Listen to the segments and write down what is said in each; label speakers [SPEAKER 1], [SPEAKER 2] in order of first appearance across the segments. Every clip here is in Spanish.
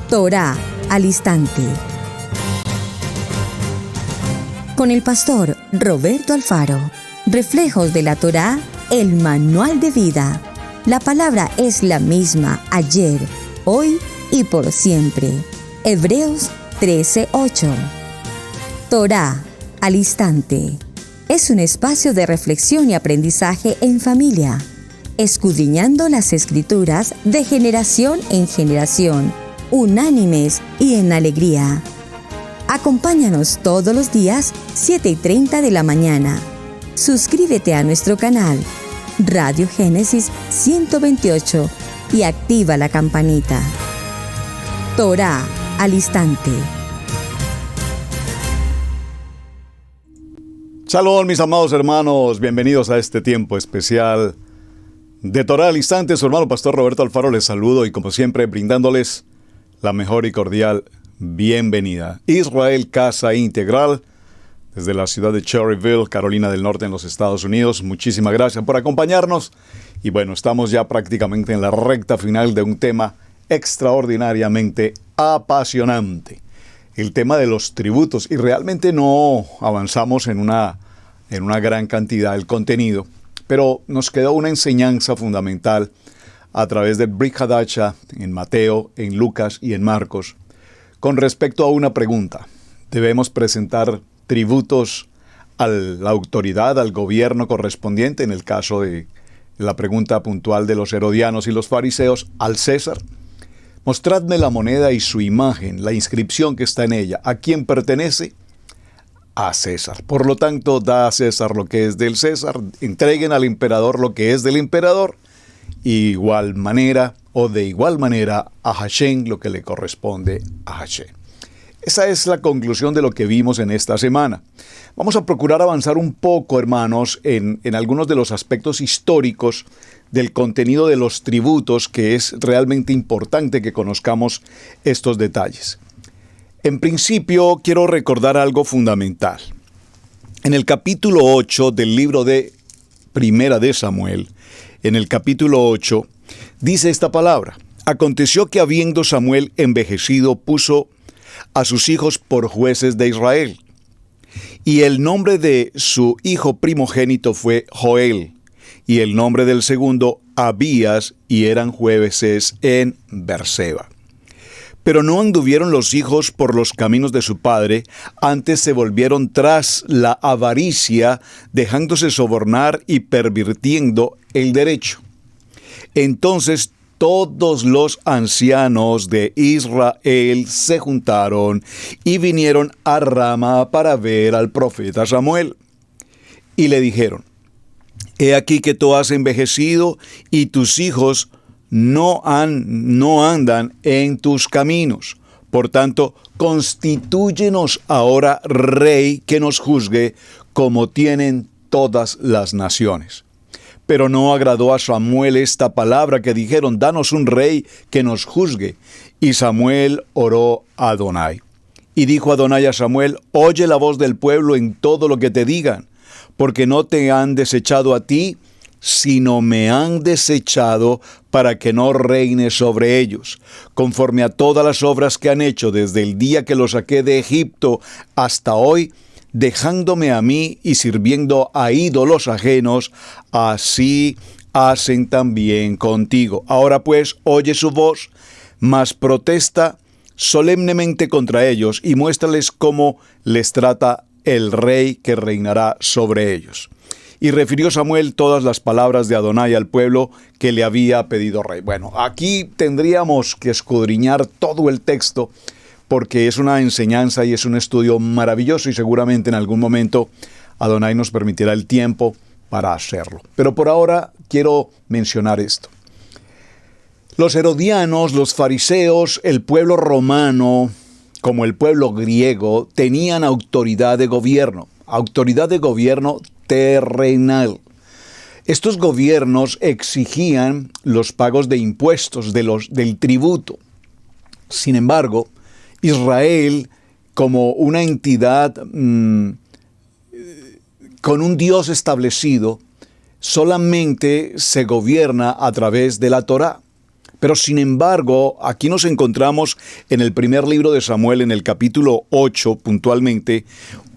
[SPEAKER 1] Torá al instante. Con el pastor Roberto Alfaro. Reflejos de la Torá, el manual de vida. La palabra es la misma ayer, hoy y por siempre. Hebreos 13:8. Torá al instante. Es un espacio de reflexión y aprendizaje en familia, escudriñando las Escrituras de generación en generación, unánimes y en alegría. Acompáñanos todos los días, 7:30 de la mañana. Suscríbete a nuestro canal, Radio Génesis 128, y activa la campanita. Torá al instante.
[SPEAKER 2] Shalom, mis amados hermanos, bienvenidos a este tiempo especial de Torá al instante. Su hermano pastor Roberto Alfaro les saludo y como siempre brindándoles la mejor y cordial bienvenida. Israel Casa Integral, desde la ciudad de Cherryville, Carolina del Norte, en los Estados Unidos. Muchísimas gracias por acompañarnos. Y bueno, estamos ya prácticamente en la recta final de un tema extraordinariamente apasionante. El tema de los tributos. Y realmente no avanzamos en una gran cantidad del contenido. Pero nos quedó una enseñanza fundamental a través del Brit Hadasha en Mateo, en Lucas y en Marcos, con respecto a una pregunta. ¿Debemos presentar tributos a la autoridad, al gobierno correspondiente, en el caso de la pregunta puntual de los herodianos y los fariseos, al César? Mostradme la moneda y su imagen, la inscripción que está en ella. ¿A quién pertenece? A César. Por lo tanto, da a César lo que es del César, entreguen al emperador lo que es del emperador, de igual manera a Hashem lo que le corresponde a Hashem. Esa es la conclusión de lo que vimos en esta semana. Vamos a procurar avanzar un poco, hermanos, en algunos de los aspectos históricos del contenido de los tributos, que es realmente importante que conozcamos estos detalles. En principio, quiero recordar algo fundamental. En el capítulo 8 del libro de Primera de Samuel, en el capítulo 8, dice esta palabra: Aconteció que habiendo Samuel envejecido, puso a sus hijos por jueces de Israel. Y el nombre de su hijo primogénito fue Joel, y el nombre del segundo Abías, y eran jueces en Berseba. Pero no anduvieron los hijos por los caminos de su padre, antes se volvieron tras la avaricia, dejándose sobornar y pervirtiendo el derecho. Entonces todos los ancianos de Israel se juntaron y vinieron a Rama para ver al profeta Samuel. Y le dijeron: He aquí que tú has envejecido y tus hijos no andan en tus caminos. Por tanto, constitúyenos ahora rey que nos juzgue como tienen todas las naciones. Pero no agradó a Samuel esta palabra que dijeron: danos un rey que nos juzgue. Y Samuel oró a Adonai. Y dijo Adonai a Samuel: Oye la voz del pueblo en todo lo que te digan, porque no te han desechado a ti, sino me han desechado para que no reine sobre ellos, conforme a todas las obras que han hecho desde el día que los saqué de Egipto hasta hoy, dejándome a mí y sirviendo a ídolos ajenos, así hacen también contigo. Ahora pues, oye su voz, mas protesta solemnemente contra ellos y muéstrales cómo les trata el rey que reinará sobre ellos. Y refirió Samuel todas las palabras de Adonai al pueblo que le había pedido rey. Bueno, aquí tendríamos que escudriñar todo el texto, porque es una enseñanza y es un estudio maravilloso, y seguramente en algún momento Adonai nos permitirá el tiempo para hacerlo. Pero por ahora quiero mencionar esto. Los herodianos, los fariseos, el pueblo romano, como el pueblo griego, tenían autoridad de gobierno terrenal. Estos gobiernos exigían los pagos de impuestos, del tributo. Sin embargo, Israel, como una entidad con un Dios establecido, solamente se gobierna a través de la Torá. Pero sin embargo, aquí nos encontramos en el primer libro de Samuel, en el capítulo 8 puntualmente,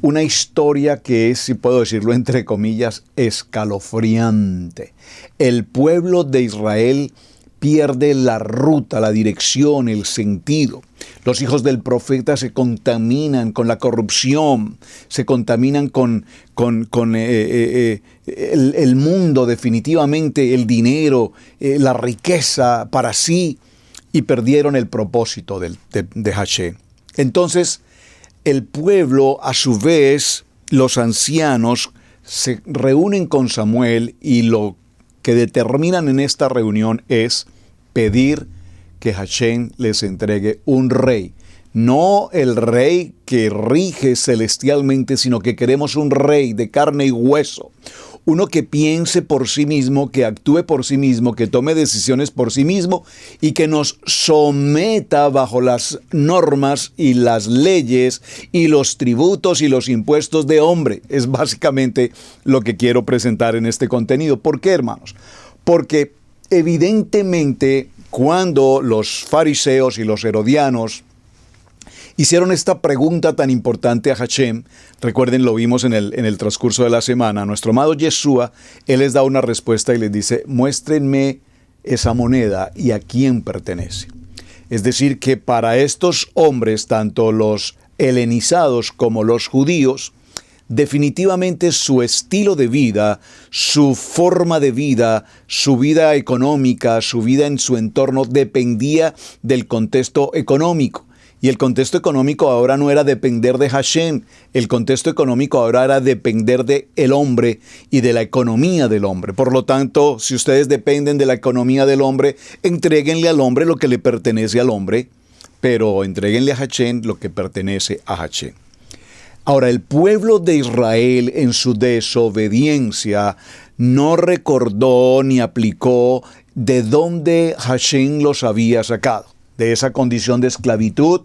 [SPEAKER 2] una historia que es, si puedo decirlo entre comillas, escalofriante. El pueblo de Israel pierde la ruta, la dirección, el sentido. Los hijos del profeta se contaminan con la corrupción, se contaminan con el mundo definitivamente, el dinero, la riqueza para sí, y perdieron el propósito de Hashem. Entonces, el pueblo, a su vez, los ancianos, se reúnen con Samuel y lo que determinan en esta reunión es pedir que Hashem les entregue un rey. No el rey que rige celestialmente, sino que queremos un rey de carne y hueso. Uno que piense por sí mismo, que actúe por sí mismo, que tome decisiones por sí mismo y que nos someta bajo las normas y las leyes y los tributos y los impuestos de hombre. Es básicamente lo que quiero presentar en este contenido. ¿Por qué, hermanos? Porque evidentemente, cuando los fariseos y los herodianos hicieron esta pregunta tan importante a Hashem, recuerden, lo vimos en el transcurso de la semana, nuestro amado Yeshua, él les da una respuesta y les dice, muéstrenme esa moneda y a quién pertenece. Es decir, que para estos hombres, tanto los helenizados como los judíos, definitivamente su estilo de vida, su forma de vida, su vida económica, su vida en su entorno dependía del contexto económico. Y el contexto económico ahora no era depender de Hashem, el contexto económico ahora era depender del hombre y de la economía del hombre. Por lo tanto, si ustedes dependen de la economía del hombre, entréguenle al hombre lo que le pertenece al hombre, pero entréguenle a Hashem lo que pertenece a Hashem. Ahora, el pueblo de Israel en su desobediencia no recordó ni aplicó de dónde Hashem los había sacado. De esa condición de esclavitud,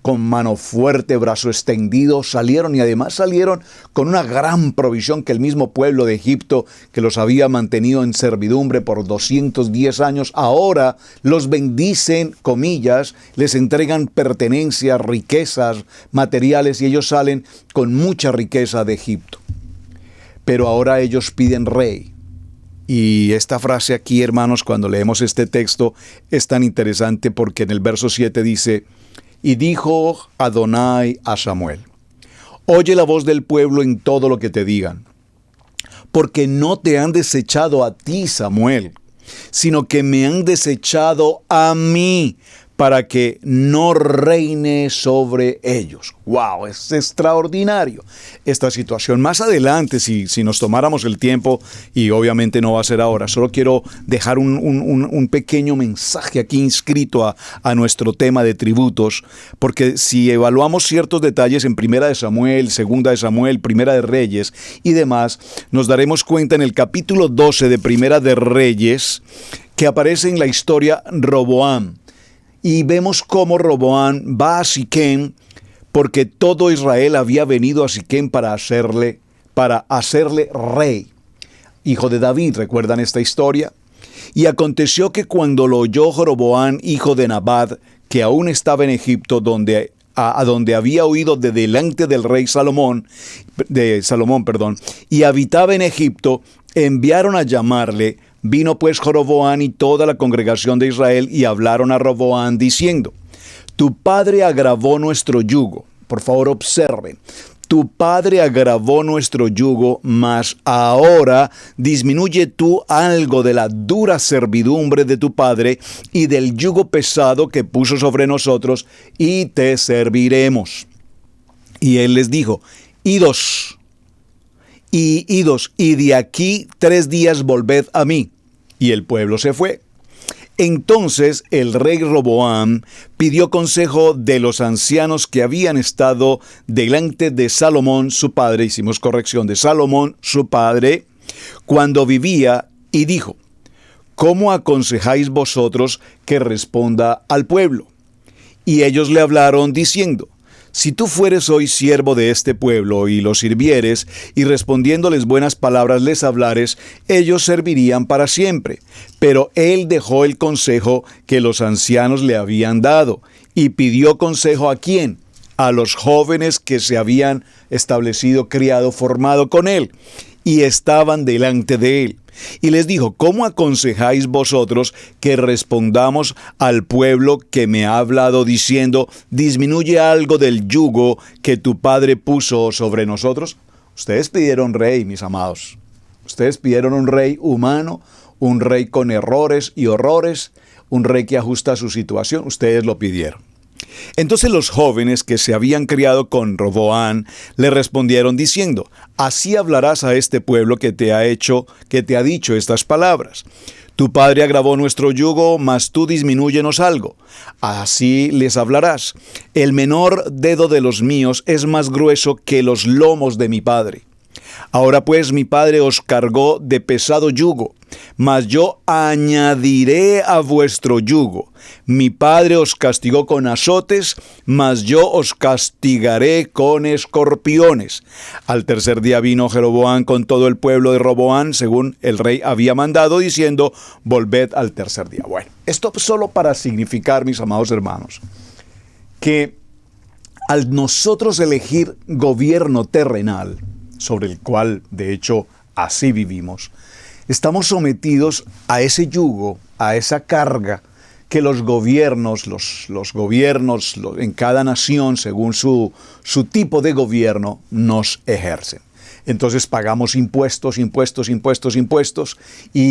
[SPEAKER 2] con mano fuerte, brazo extendido, salieron y además salieron con una gran provisión que el mismo pueblo de Egipto, que los había mantenido en servidumbre por 210 años, ahora los bendicen, comillas, les entregan pertenencias, riquezas, materiales y ellos salen con mucha riqueza de Egipto. Pero ahora ellos piden rey. Y esta frase aquí, hermanos, cuando leemos este texto, es tan interesante porque en el verso 7 dice, y dijo Adonai a Samuel, oye la voz del pueblo en todo lo que te digan, porque no te han desechado a ti, Samuel, sino que me han desechado a mí, para que no reine sobre ellos. ¡Wow! Es extraordinario esta situación. Más adelante, si nos tomáramos el tiempo, y obviamente no va a ser ahora, solo quiero dejar un pequeño mensaje aquí inscrito a nuestro tema de tributos, porque si evaluamos ciertos detalles en Primera de Samuel, Segunda de Samuel, Primera de Reyes y demás, nos daremos cuenta en el capítulo 12 de Primera de Reyes que aparece en la historia Roboam. Y vemos cómo Roboam va a Siquem porque todo Israel había venido a Siquem para hacerle rey. Hijo de David, ¿recuerdan esta historia? Y aconteció que cuando lo oyó Roboam, hijo de Nabat, que aún estaba en Egipto, a donde había huido de delante del rey Salomón, y habitaba en Egipto, enviaron a llamarle. Vino pues Roboam y toda la congregación de Israel y hablaron a Roboam diciendo, tu padre agravó nuestro yugo. Por favor, observen. Tu padre agravó nuestro yugo, mas ahora disminuye tú algo de la dura servidumbre de tu padre y del yugo pesado que puso sobre nosotros, y te serviremos. Y él les dijo, idos, y de aquí 3 días volved a mí. Y el pueblo se fue. Entonces el rey Roboam pidió consejo de los ancianos que habían estado delante de Salomón su padre, hicimos corrección, de Salomón su padre, cuando vivía, y dijo, ¿cómo aconsejáis vosotros que responda al pueblo? Y ellos le hablaron diciendo, si tú fueres hoy siervo de este pueblo y los sirvieres, y respondiéndoles buenas palabras les hablares, ellos servirían para siempre. Pero él dejó el consejo que los ancianos le habían dado, y pidió consejo ¿a quién? A los jóvenes que se habían establecido, criado, formado con él, y estaban delante de él. Y les dijo, ¿cómo aconsejáis vosotros que respondamos al pueblo que me ha hablado diciendo, disminuye algo del yugo que tu padre puso sobre nosotros? Ustedes pidieron rey, mis amados. Ustedes pidieron un rey humano, un rey con errores y horrores, un rey que ajusta a su situación. Ustedes lo pidieron. Entonces los jóvenes que se habían criado con Roboam le respondieron diciendo, así hablarás a este pueblo que te ha dicho estas palabras. Tu padre agravó nuestro yugo, mas tú disminúyenos algo. Así les hablarás. El menor dedo de los míos es más grueso que los lomos de mi padre. Ahora pues mi padre os cargó de pesado yugo, mas yo añadiré a vuestro yugo. Mi padre os castigó con azotes, mas yo os castigaré con escorpiones. Al tercer día vino Jeroboam con todo el pueblo de Roboam, según el rey había mandado, diciendo, volved al tercer día. Bueno, esto solo para significar, mis amados hermanos, que al nosotros elegir gobierno terrenal, sobre el cual, de hecho, así vivimos, estamos sometidos a ese yugo, a esa carga que los gobiernos en cada nación, según su tipo de gobierno, nos ejercen. Entonces pagamos impuestos, y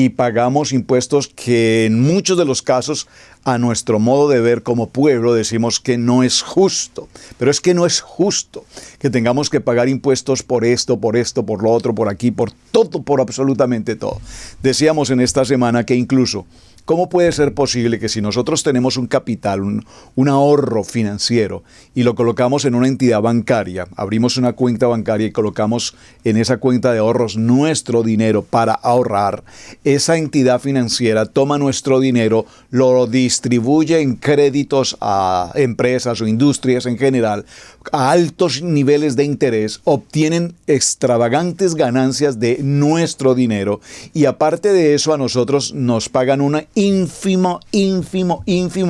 [SPEAKER 2] pagamos impuestos que en muchos de los casos, a nuestro modo de ver como pueblo, decimos que no es justo. Pero es que no es justo que tengamos que pagar impuestos por esto, por lo otro, por aquí, por todo, por absolutamente todo. Decíamos en esta semana que incluso, ¿cómo puede ser posible que si nosotros tenemos un capital, un ahorro financiero y lo colocamos en una entidad bancaria, abrimos una cuenta bancaria y colocamos en esa cuenta de ahorros nuestro dinero para ahorrar, esa entidad financiera toma nuestro dinero, lo distribuye en créditos a empresas o industrias en general, a altos niveles de interés, obtienen extravagantes ganancias de nuestro dinero y aparte de eso a nosotros nos pagan una ínfimo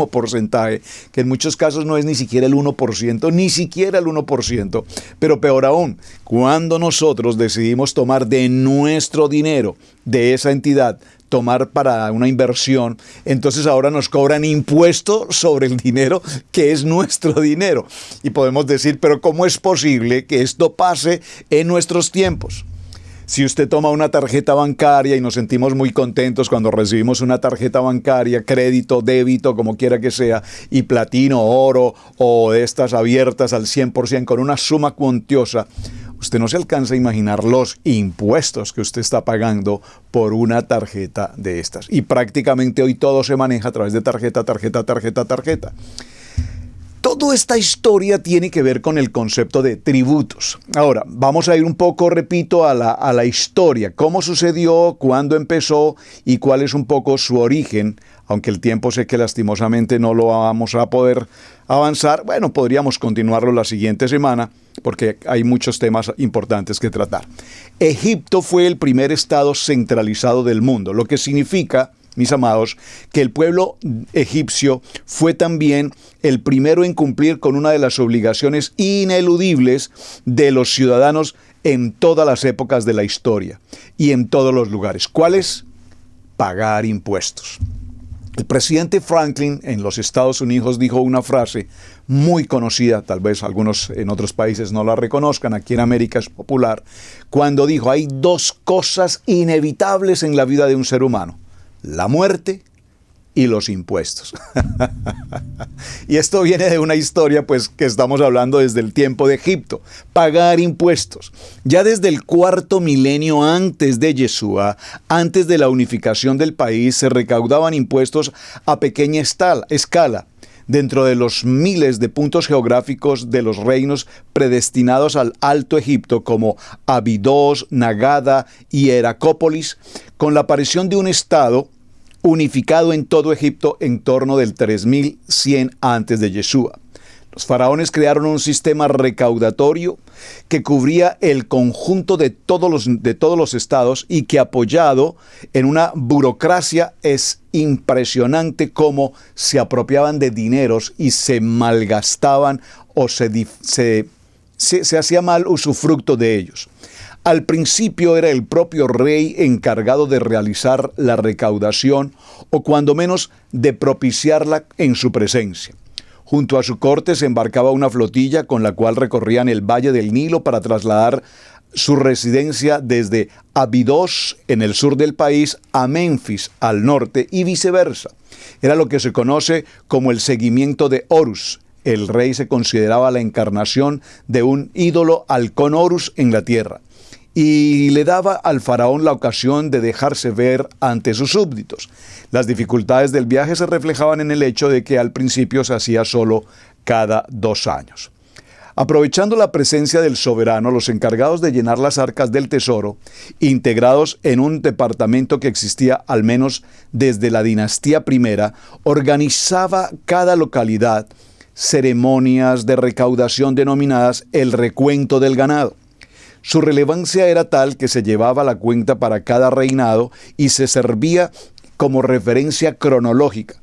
[SPEAKER 2] porcentaje, que en muchos casos no es ni siquiera el 1%, pero peor aún, cuando nosotros decidimos tomar de nuestro dinero, de esa entidad, tomar para una inversión, entonces ahora nos cobran impuesto sobre el dinero que es nuestro dinero. Y podemos decir, pero ¿cómo es posible que esto pase en nuestros tiempos? Si usted toma una tarjeta bancaria y nos sentimos muy contentos cuando recibimos una tarjeta bancaria, crédito, débito, como quiera que sea, y platino, oro o de estas abiertas al 100% con una suma cuantiosa, usted no se alcanza a imaginar los impuestos que usted está pagando por una tarjeta de estas. Y prácticamente hoy todo se maneja a través de tarjeta. Toda esta historia tiene que ver con el concepto de tributos. Ahora, vamos a ir un poco, repito, a la historia. ¿Cómo sucedió? ¿Cuándo empezó? ¿Y cuál es un poco su origen? Aunque el tiempo sé que lastimosamente no lo vamos a poder avanzar. Bueno, podríamos continuarlo la siguiente semana porque hay muchos temas importantes que tratar. Egipto fue el primer estado centralizado del mundo, lo que significa, mis amados, que el pueblo egipcio fue también el primero en cumplir con una de las obligaciones ineludibles de los ciudadanos en todas las épocas de la historia y en todos los lugares. ¿Cuál es? Pagar impuestos. El presidente Franklin en los Estados Unidos dijo una frase muy conocida, tal vez algunos en otros países no la reconozcan, aquí en América es popular, cuando dijo, hay dos cosas inevitables en la vida de un ser humano: la muerte y los impuestos. Y esto viene de una historia pues que estamos hablando desde el tiempo de Egipto. Pagar impuestos. Ya desde el cuarto milenio antes de Yeshua, antes de la unificación del país, se recaudaban impuestos a pequeña escala dentro de los miles de puntos geográficos de los reinos predestinados al Alto Egipto como Abidos, Nagada y Heracópolis, con la aparición de un estado unificado en todo Egipto en torno del 3100 antes de Yeshua. Los faraones crearon un sistema recaudatorio que cubría el conjunto de todos los estados y que, apoyado en una burocracia, es impresionante cómo se apropiaban de dineros y se malgastaban o se hacía mal usufructo de ellos. Al principio era el propio rey encargado de realizar la recaudación o cuando menos de propiciarla en su presencia. Junto a su corte se embarcaba una flotilla con la cual recorrían el valle del Nilo para trasladar su residencia desde Abidos, en el sur del país, a Menfis, al norte, y viceversa. Era lo que se conoce como el seguimiento de Horus. El rey se consideraba la encarnación de un ídolo halcón Horus en la tierra, y le daba al faraón la ocasión de dejarse ver ante sus súbditos. Las dificultades del viaje se reflejaban en el hecho de que al principio se hacía solo cada 2 años. Aprovechando la presencia del soberano, los encargados de llenar las arcas del tesoro, integrados en un departamento que existía al menos desde la dinastía primera, organizaba cada localidad ceremonias de recaudación denominadas el recuento del ganado. Su relevancia era tal que se llevaba la cuenta para cada reinado y se servía como referencia cronológica.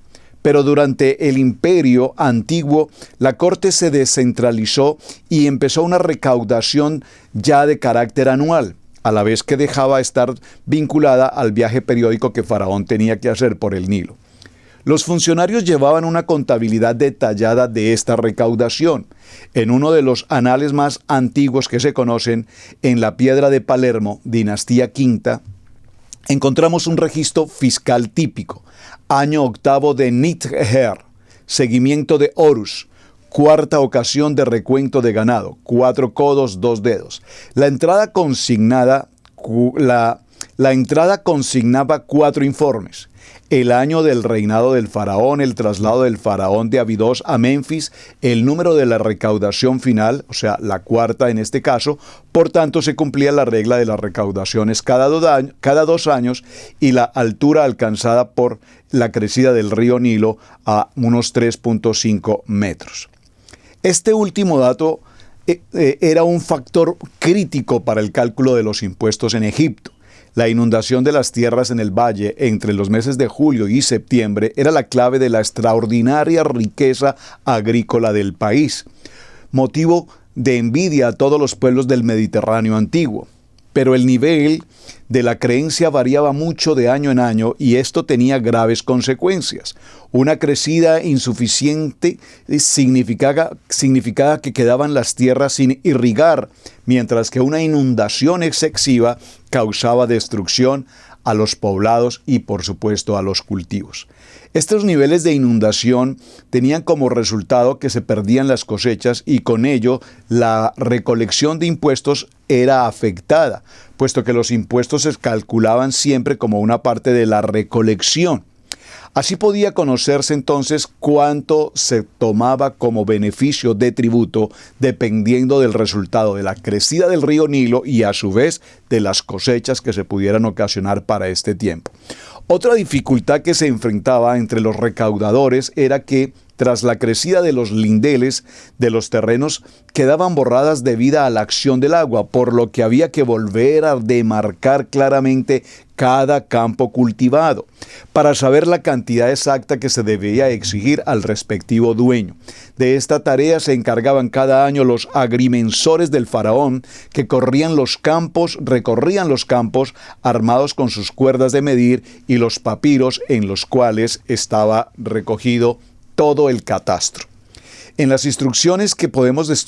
[SPEAKER 2] Pero durante el Imperio Antiguo, la corte se descentralizó y empezó una recaudación ya de carácter anual, a la vez que dejaba estar vinculada al viaje periódico que Faraón tenía que hacer por el Nilo. Los funcionarios llevaban una contabilidad detallada de esta recaudación. En uno de los anales más antiguos que se conocen, en la Piedra de Palermo, dinastía V, encontramos un registro fiscal típico. Año octavo de Nither, seguimiento de Horus, cuarta ocasión de recuento de ganado, 4 codos, 2 dedos. La entrada consignaba 4 informes. El año del reinado del faraón, el traslado del faraón de Abidos a Menfis, el número de la recaudación final, o sea, la cuarta en este caso. Por tanto, se cumplía la regla de las recaudaciones cada 2 años y la altura alcanzada por la crecida del río Nilo a unos 3.5 metros. Este último dato era un factor crítico para el cálculo de los impuestos en Egipto. La inundación de las tierras en el valle entre los meses de julio y septiembre era la clave de la extraordinaria riqueza agrícola del país, motivo de envidia a todos los pueblos del Mediterráneo antiguo. Pero el nivel de la creencia variaba mucho de año en año y esto tenía graves consecuencias. Una crecida insuficiente significaba que quedaban las tierras sin irrigar, mientras que una inundación excesiva causaba destrucción a los poblados y, por supuesto, a los cultivos. Estos niveles de inundación tenían como resultado que se perdían las cosechas y con ello la recolección de impuestos era afectada, puesto que los impuestos se calculaban siempre como una parte de la recolección. Así podía conocerse entonces cuánto se tomaba como beneficio de tributo dependiendo del resultado de la crecida del río Nilo y a su vez de las cosechas que se pudieran ocasionar para este tiempo. Otra dificultad que se enfrentaba entre los recaudadores era que tras la crecida de los lindeles de los terrenos quedaban borradas debido a la acción del agua, por lo que había que volver a demarcar claramente cada campo cultivado para saber la cantidad exacta que se debía exigir al respectivo dueño. De esta tarea se encargaban cada año los agrimensores del faraón, que recorrían los campos armados con sus cuerdas de medir y los papiros en los cuales estaba recogido todo el catastro. En las instrucciones que podemos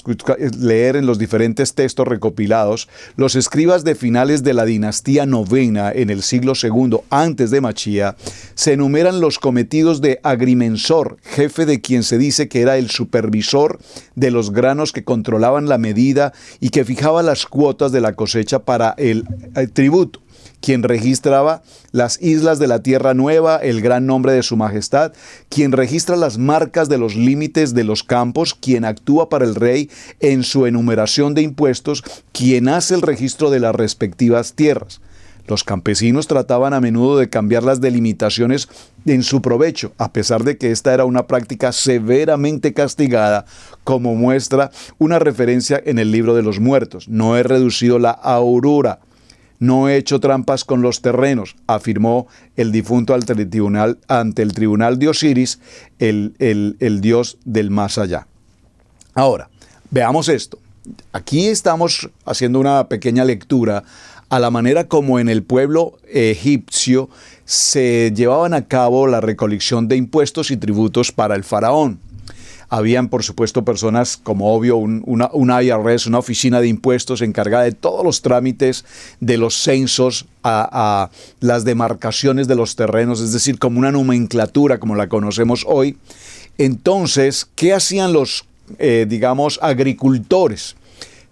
[SPEAKER 2] leer en los diferentes textos recopilados, los escribas de finales de la dinastía novena en el siglo II antes de Machía se enumeran los cometidos de agrimensor, jefe de quien se dice que era el supervisor de los granos que controlaban la medida y que fijaba las cuotas de la cosecha para el tributo, quien registraba las islas de la Tierra Nueva, el gran nombre de su majestad, quien registra las marcas de los límites de los campos, quien actúa para el rey en su enumeración de impuestos, quien hace el registro de las respectivas tierras. Los campesinos trataban a menudo de cambiar las delimitaciones en su provecho, a pesar de que esta era una práctica severamente castigada, como muestra una referencia en el libro de los muertos. No he reducido la aurora, no he hecho trampas con los terrenos, afirmó el difunto ante el tribunal de Osiris, el dios del más allá. Ahora, veamos esto. Aquí estamos haciendo una pequeña lectura a la manera como en el pueblo egipcio se llevaban a cabo la recolección de impuestos y tributos para el faraón. Habían, por supuesto, personas, como obvio, una IRS, una oficina de impuestos encargada de todos los trámites de los censos a las demarcaciones de los terrenos, es decir, como una nomenclatura como la conocemos hoy. Entonces, ¿qué hacían los agricultores?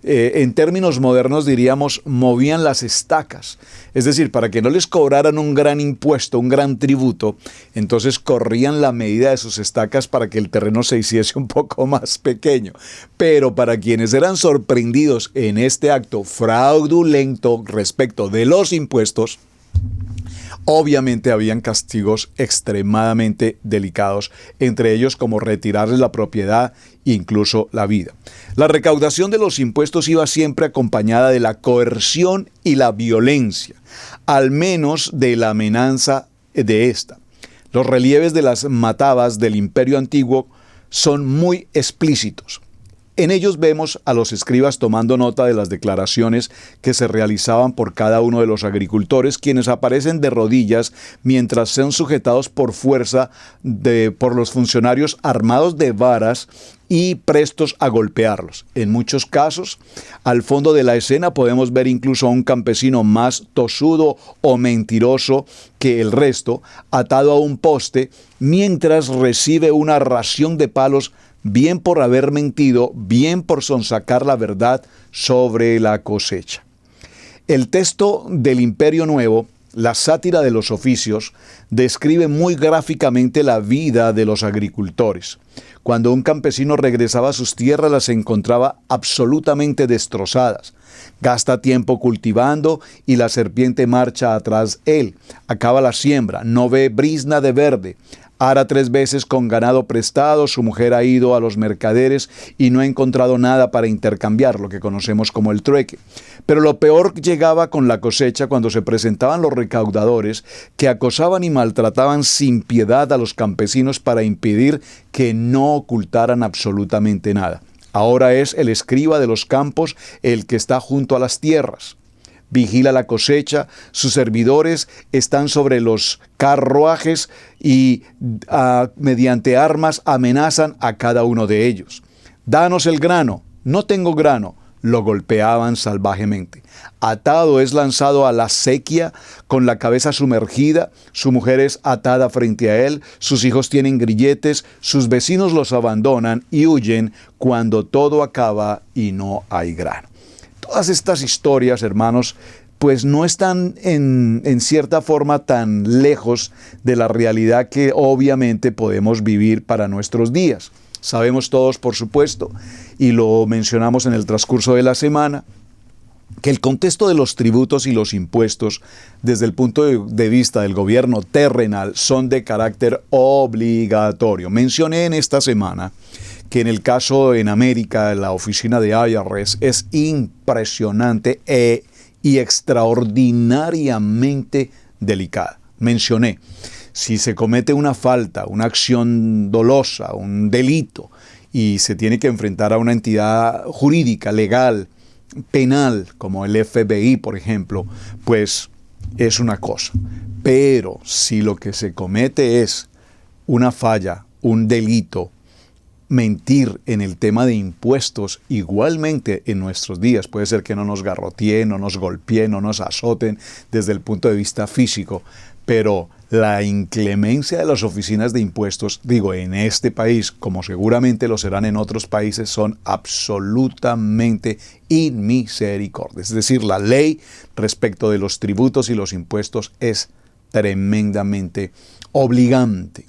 [SPEAKER 2] En términos modernos diríamos, movían las estacas. Es decir, para que no les cobraran un gran impuesto, un gran tributo, entonces corrían la medida de sus estacas para que el terreno se hiciese un poco más pequeño. Pero para quienes eran sorprendidos en este acto fraudulento respecto de los impuestos, obviamente habían castigos extremadamente delicados, entre ellos como retirarles la propiedad e incluso la vida. La recaudación de los impuestos iba siempre acompañada de la coerción y la violencia, al menos de la amenaza de esta. Los relieves de las matabas del Imperio Antiguo son muy explícitos. En ellos vemos a los escribas tomando nota de las declaraciones que se realizaban por cada uno de los agricultores, quienes aparecen de rodillas mientras son sujetados por fuerza por los funcionarios armados de varas y prestos a golpearlos. En muchos casos, al fondo de la escena podemos ver incluso a un campesino más tosudo o mentiroso que el resto, atado a un poste, mientras recibe una ración de palos, bien por haber mentido, bien por sonsacar la verdad sobre la cosecha. El texto del Imperio Nuevo, la sátira de los oficios, describe muy gráficamente la vida de los agricultores. Cuando un campesino regresaba a sus tierras, las encontraba absolutamente destrozadas. Gasta tiempo cultivando y la serpiente marcha atrás él. Acaba la siembra, no ve brizna de verde. Ara 3 veces con ganado prestado, su mujer ha ido a los mercaderes y no ha encontrado nada para intercambiar, lo que conocemos como el trueque. Pero lo peor llegaba con la cosecha, cuando se presentaban los recaudadores que acosaban y maltrataban sin piedad a los campesinos para impedir que no ocultaran absolutamente nada. Ahora es el escriba de los campos el que está junto a las tierras. Vigila la cosecha, sus servidores están sobre los carruajes y mediante armas amenazan a cada uno de ellos. Danos el grano, no tengo grano, lo golpeaban salvajemente. Atado es lanzado a la acequia con la cabeza sumergida, su mujer es atada frente a él, sus hijos tienen grilletes, sus vecinos los abandonan y huyen cuando todo acaba y no hay grano. Todas estas historias, hermanos, pues no están en cierta forma tan lejos de la realidad que obviamente podemos vivir para nuestros días. Sabemos todos, por supuesto, y lo mencionamos en el transcurso de la semana, que el contexto de los tributos y los impuestos, desde el punto de vista del gobierno terrenal, son de carácter obligatorio. Mencioné en esta semana que en el caso en América, la oficina de IRS es impresionante y extraordinariamente delicada. Mencioné, si se comete una falta, una acción dolosa, un delito, y se tiene que enfrentar a una entidad jurídica, legal, penal, como el FBI, por ejemplo, pues es una cosa. Pero si lo que se comete es una falla, un delito, mentir en el tema de impuestos, igualmente en nuestros días, puede ser que no nos garroteen, no nos golpeen, no nos azoten desde el punto de vista físico, pero la inclemencia de las oficinas de impuestos, digo, en este país, como seguramente lo serán en otros países, son absolutamente inmisericordias. Es decir, la ley respecto de los tributos y los impuestos es tremendamente obligante.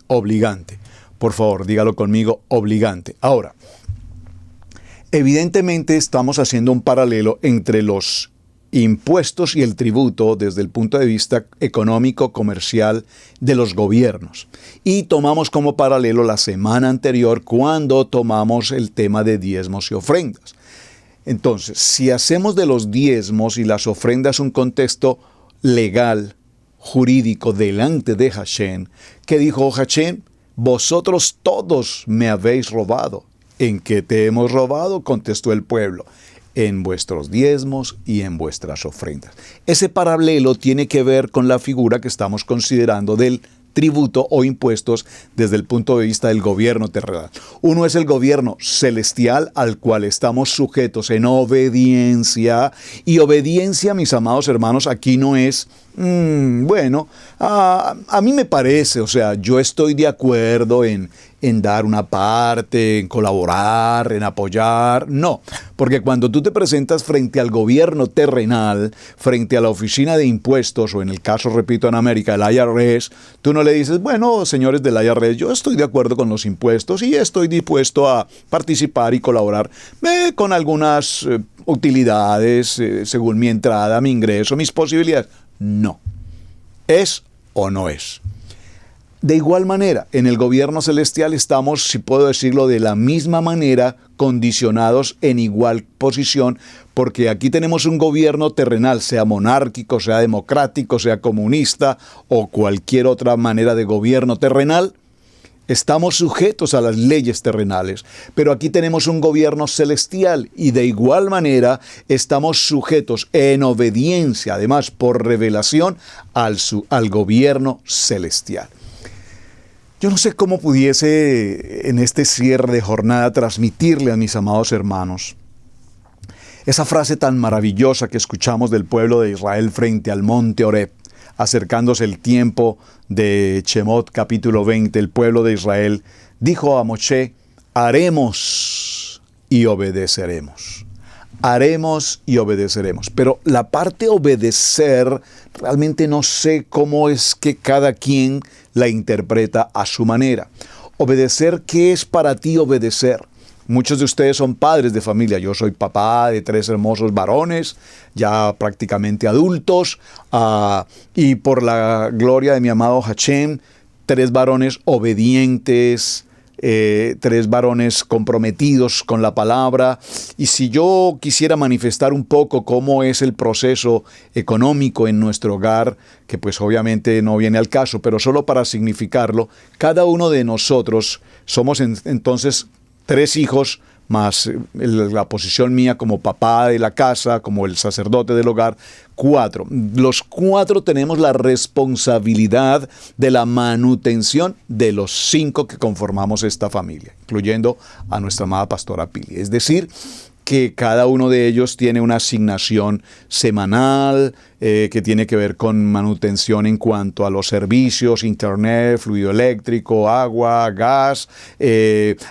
[SPEAKER 2] Por favor, dígalo conmigo, obligante. Ahora, evidentemente estamos haciendo un paralelo entre los impuestos y el tributo desde el punto de vista económico, comercial de los gobiernos. Y tomamos como paralelo la semana anterior cuando tomamos el tema de diezmos y ofrendas. Entonces, si hacemos de los diezmos y las ofrendas un contexto legal, jurídico, delante de Hashem, ¿qué dijo Hashem? Vosotros todos me habéis robado. ¿En qué te hemos robado? Contestó el pueblo. En vuestros diezmos y en vuestras ofrendas. Ese paralelo tiene que ver con la figura que estamos considerando del tributo o impuestos desde el punto de vista del gobierno terrenal. Uno es el gobierno celestial al cual estamos sujetos en obediencia, y obediencia, mis amados hermanos, aquí no es a mí me parece, o sea, yo estoy de acuerdo en dar una parte, en colaborar, en apoyar. No, porque cuando tú te presentas frente al gobierno terrenal, frente a la oficina de impuestos, o en el caso, repito, en América, el IRS, tú no le dices, bueno, señores del IRS, yo estoy de acuerdo con los impuestos y estoy dispuesto a participar y colaborar con algunas utilidades según mi entrada, mi ingreso, mis posibilidades. No. ¿Es o no es? De igual manera, en el gobierno celestial estamos, si puedo decirlo de la misma manera, condicionados en igual posición, porque aquí tenemos un gobierno terrenal, sea monárquico, sea democrático, sea comunista o cualquier otra manera de gobierno terrenal. Estamos sujetos a las leyes terrenales, pero aquí tenemos un gobierno celestial y de igual manera estamos sujetos en obediencia, además por revelación, al gobierno celestial. Yo no sé cómo pudiese en este cierre de jornada transmitirle a mis amados hermanos esa frase tan maravillosa que escuchamos del pueblo de Israel frente al monte Horeb. Acercándose el tiempo de Shemot capítulo 20, el pueblo de Israel dijo a Moshe, haremos y obedeceremos. Haremos y obedeceremos. Pero la parte obedecer, realmente no sé cómo es que cada quien la interpreta a su manera. Obedecer, ¿qué es para ti obedecer? Muchos de ustedes son padres de familia. Yo soy papá de 3 hermosos varones, ya prácticamente adultos, y por la gloria de mi amado Hashem, 3 varones obedientes, 3 varones comprometidos con la palabra. Y si yo quisiera manifestar un poco cómo es el proceso económico en nuestro hogar, que pues obviamente no viene al caso, pero solo para significarlo, cada uno de nosotros somos entonces 3 hijos, más la posición mía como papá de la casa, como el sacerdote del hogar, 4. Los 4 tenemos la responsabilidad de la manutención de los 5 que conformamos esta familia, incluyendo a nuestra amada pastora Pili. Es decir, que cada uno de ellos tiene una asignación semanal que tiene que ver con manutención en cuanto a los servicios, internet, fluido eléctrico, agua, gas.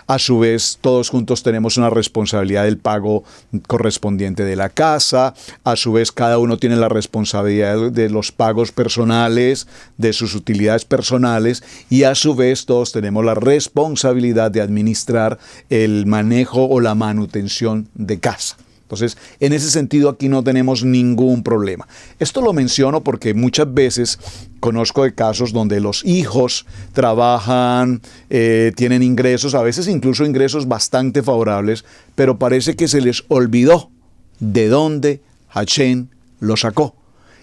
[SPEAKER 2] A su vez, todos juntos tenemos una responsabilidad del pago correspondiente de la casa. A su vez, cada uno tiene la responsabilidad de los pagos personales, de sus utilidades personales, y a su vez todos tenemos la responsabilidad de administrar el manejo o la manutención de casa. Entonces, en ese sentido aquí no tenemos ningún problema. Esto lo menciono porque muchas veces conozco de casos donde los hijos trabajan, tienen ingresos, a veces incluso ingresos bastante favorables, pero parece que se les olvidó de dónde Hashem lo sacó.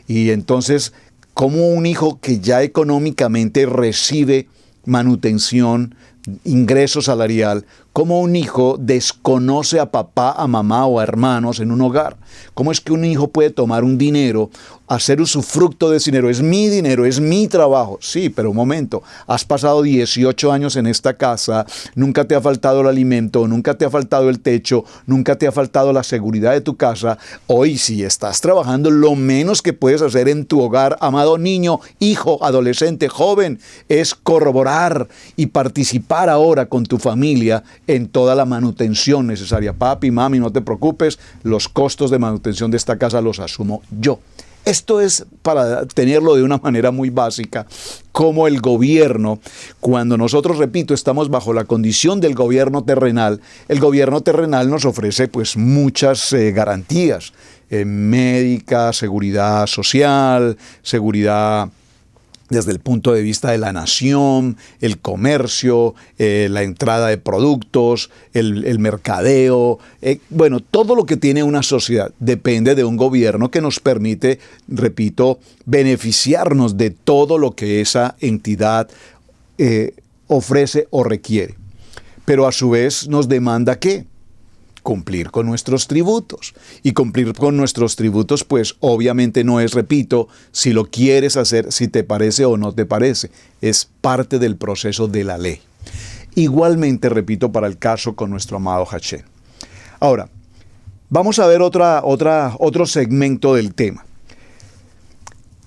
[SPEAKER 2] Y entonces, como un hijo que ya económicamente recibe manutención, ingreso salarial, cómo un hijo desconoce a papá, a mamá o a hermanos en un hogar. ¿Cómo es que un hijo puede tomar un dinero, hacer usufructo de ese dinero? Es mi dinero, es mi trabajo. Sí, pero un momento, has pasado 18 años en esta casa, nunca te ha faltado el alimento, nunca te ha faltado el techo, nunca te ha faltado la seguridad de tu casa. Hoy, si estás trabajando, lo menos que puedes hacer en tu hogar, amado niño, hijo, adolescente, joven, es corroborar y participar ahora con tu familia en toda la manutención necesaria. Papi, mami, no te preocupes, los costos de manutención de esta casa los asumo yo. Esto es para tenerlo de una manera muy básica, como el gobierno, cuando nosotros, repito, estamos bajo la condición del gobierno terrenal, el gobierno terrenal nos ofrece pues muchas garantías, médica, seguridad social, seguridad desde el punto de vista de la nación, el comercio, la entrada de productos, el mercadeo, bueno, todo lo que tiene una sociedad depende de un gobierno que nos permite, repito, beneficiarnos de todo lo que esa entidad ofrece o requiere. Pero a su vez nos demanda ¿qué? Cumplir con nuestros tributos. Y cumplir con nuestros tributos, pues obviamente no es, repito, si lo quieres hacer, si te parece o no te parece. Es parte del proceso de la ley. Igualmente, repito, para el caso con nuestro amado Hashem. Ahora, vamos a ver otro segmento del tema.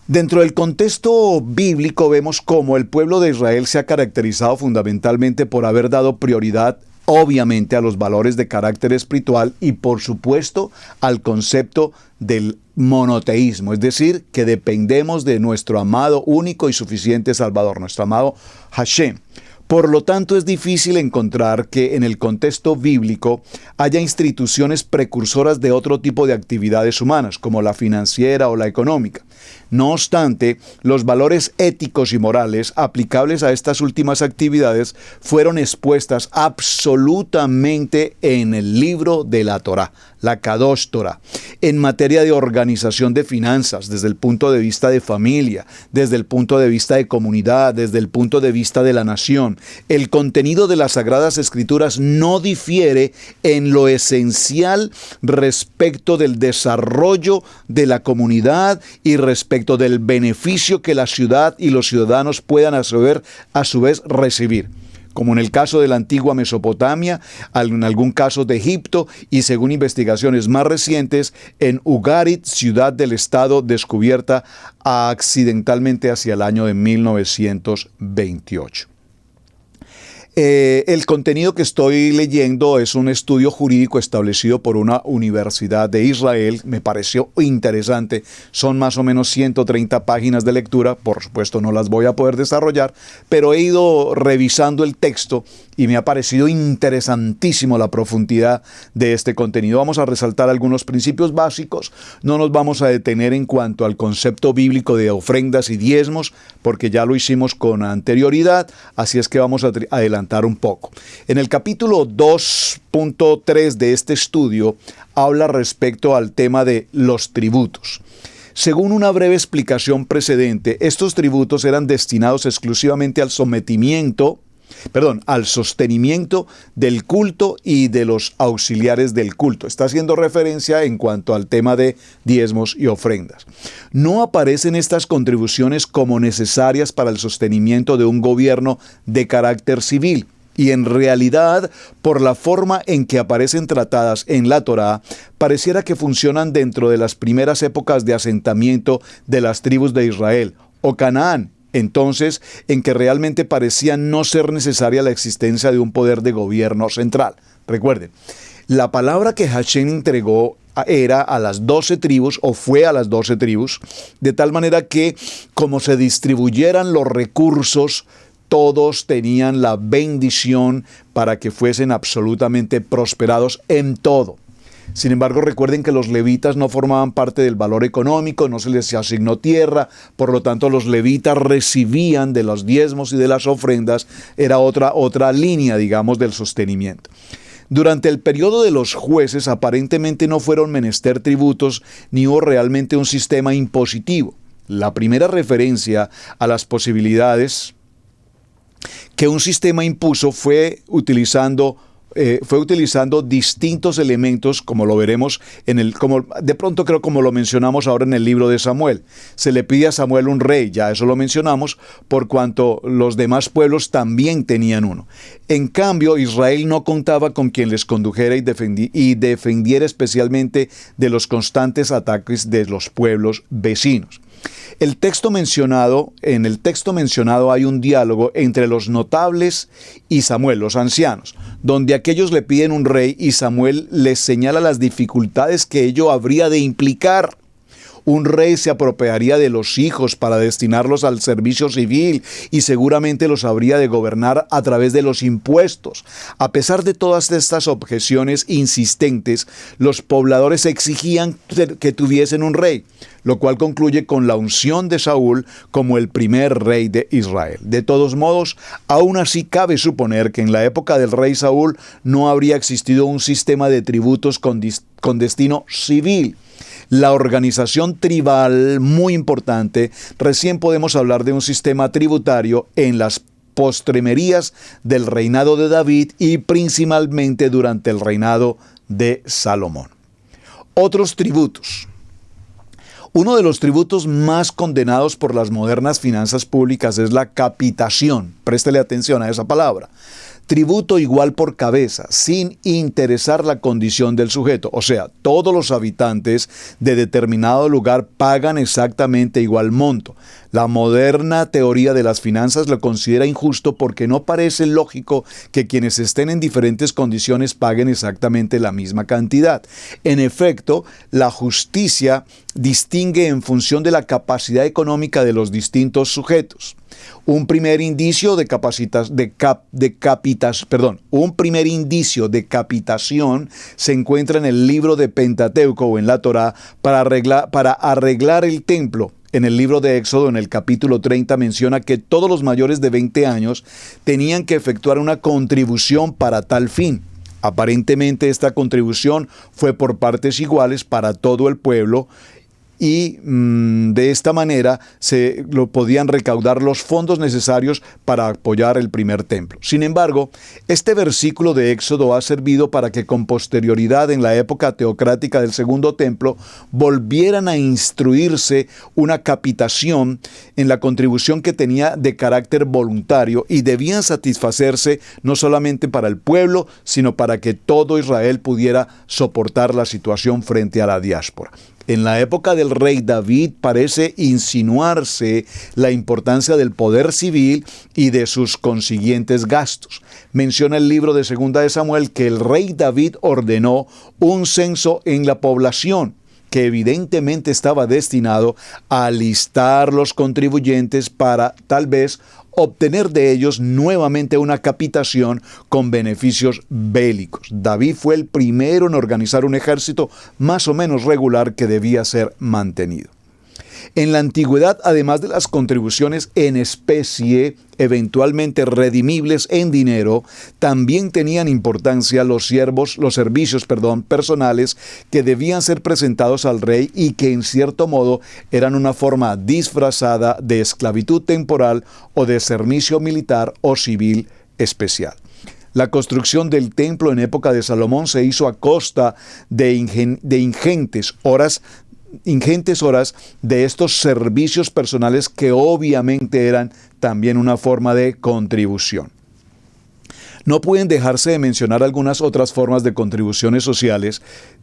[SPEAKER 2] Dentro del contexto bíblico vemos cómo el pueblo de Israel se ha caracterizado fundamentalmente por haber dado prioridad obviamente a los valores de carácter espiritual y por supuesto al concepto del monoteísmo, es decir, que dependemos de nuestro amado, único y suficiente Salvador, nuestro amado Hashem. Por lo tanto, es difícil encontrar que en el contexto bíblico haya instituciones precursoras de otro tipo de actividades humanas, como la financiera o la económica. No obstante, los valores éticos y morales aplicables a estas últimas actividades fueron expuestas absolutamente en el libro de la Torá, la Kadosh Torah, en materia de organización de finanzas, desde el punto de vista de familia, desde el punto de vista de comunidad, desde el punto de vista de la nación. El contenido de las Sagradas Escrituras no difiere en lo esencial respecto del desarrollo de la comunidad y respecto del beneficio que la ciudad y los ciudadanos puedan a su vez recibir, como en el caso de la antigua Mesopotamia, en algún caso de Egipto y según investigaciones más recientes en Ugarit, ciudad del estado descubierta accidentalmente hacia el año de 1928. El contenido que estoy leyendo es un estudio jurídico establecido por una universidad de Israel. Me pareció interesante. Son más o menos 130 páginas de lectura. Por supuesto no las voy a poder desarrollar, pero he ido revisando el texto y me ha parecido interesantísimo la profundidad de este contenido. Vamos a resaltar algunos principios básicos. No nos vamos a detener en cuanto al concepto bíblico de ofrendas y diezmos, porque ya lo hicimos con anterioridad, así es que vamos a adelantar un poco. En el capítulo 2.3 de este estudio habla respecto al tema de los tributos. Según una breve explicación precedente, estos tributos eran destinados exclusivamente al sostenimiento del culto y de los auxiliares del culto. Está haciendo referencia en cuanto al tema de diezmos y ofrendas. No aparecen estas contribuciones como necesarias para el sostenimiento de un gobierno de carácter civil. Y en realidad, por la forma en que aparecen tratadas en la Torá, pareciera que funcionan dentro de las primeras épocas de asentamiento de las tribus de Israel o Canaán. Entonces, en que realmente parecía no ser necesaria la existencia de un poder de gobierno central. Recuerden, la palabra que Hashem entregó era a las 12 tribus, o fue a las 12 tribus, de tal manera que, como se distribuyeran los recursos, todos tenían la bendición para que fuesen absolutamente prosperados en todo. Sin embargo, recuerden que los levitas no formaban parte del valor económico, no se les asignó tierra, por lo tanto los levitas recibían de los diezmos y de las ofrendas, era otra línea, digamos, del sostenimiento. Durante el periodo de los jueces aparentemente no fueron menester tributos ni hubo realmente un sistema impositivo. La primera referencia a las posibilidades que un sistema impuso fue utilizando distintos elementos, como lo veremos como lo mencionamos ahora en el libro de Samuel. Se le pide a Samuel un rey, ya eso lo mencionamos, por cuanto los demás pueblos también tenían uno. En cambio, Israel no contaba con quien les condujera y defendiera especialmente de los constantes ataques de los pueblos vecinos. En el texto mencionado hay un diálogo entre los notables y Samuel, los ancianos, donde aquellos le piden un rey y Samuel les señala las dificultades que ello habría de implicar. Un rey se apropiaría de los hijos para destinarlos al servicio civil y seguramente los habría de gobernar a través de los impuestos. A pesar de todas estas objeciones insistentes, los pobladores exigían que tuviesen un rey, lo cual concluye con la unción de Saúl como el primer rey de Israel. De todos modos, aún así cabe suponer que en la época del rey Saúl no habría existido un sistema de tributos con destino civil. La organización tribal, muy importante, recién podemos hablar de un sistema tributario en las postrimerías del reinado de David y principalmente durante el reinado de Salomón. Otros tributos. Uno de los tributos más condenados por las modernas finanzas públicas es la capitación. Préstele atención a esa palabra. Tributo igual por cabeza, sin interesar la condición del sujeto. O sea, todos los habitantes de determinado lugar pagan exactamente igual monto. La moderna teoría de las finanzas lo considera injusto porque no parece lógico que quienes estén en diferentes condiciones paguen exactamente la misma cantidad. En efecto, la justicia distingue en función de la capacidad económica de los distintos sujetos. Un primer indicio de capitación se encuentra en el libro de Pentateuco o en la Torá para arreglar el templo. En el libro de Éxodo, en el capítulo 30, menciona que todos los mayores de 20 años tenían que efectuar una contribución para tal fin. Aparentemente esta contribución fue por partes iguales para todo el pueblo y de esta manera se podían recaudar los fondos necesarios para apoyar el primer templo. Sin embargo, este versículo de Éxodo ha servido para que con posterioridad en la época teocrática del segundo templo volvieran a instruirse una capitación en la contribución que tenía de carácter voluntario y debían satisfacerse no solamente para el pueblo, sino para que todo Israel pudiera soportar la situación frente a la diáspora. En la época del rey David parece insinuarse la importancia del poder civil y de sus consiguientes gastos. Menciona el libro de 2 de Samuel que el rey David ordenó un censo en la población, que evidentemente estaba destinado a alistar los contribuyentes para tal vez obtener de ellos nuevamente una capitación con beneficios bélicos. David fue el primero en organizar un ejército más o menos regular que debía ser mantenido. En la antigüedad, además de las contribuciones en especie, eventualmente redimibles en dinero, también tenían importancia los servicios personales que debían ser presentados al rey y que en cierto modo eran una forma disfrazada de esclavitud temporal o de servicio militar o civil especial. La construcción del templo en época de Salomón se hizo a costa de ingentes horas de estos servicios personales que obviamente eran también una forma de contribución. No pueden dejarse de mencionar algunas otras formas de contribuciones sociales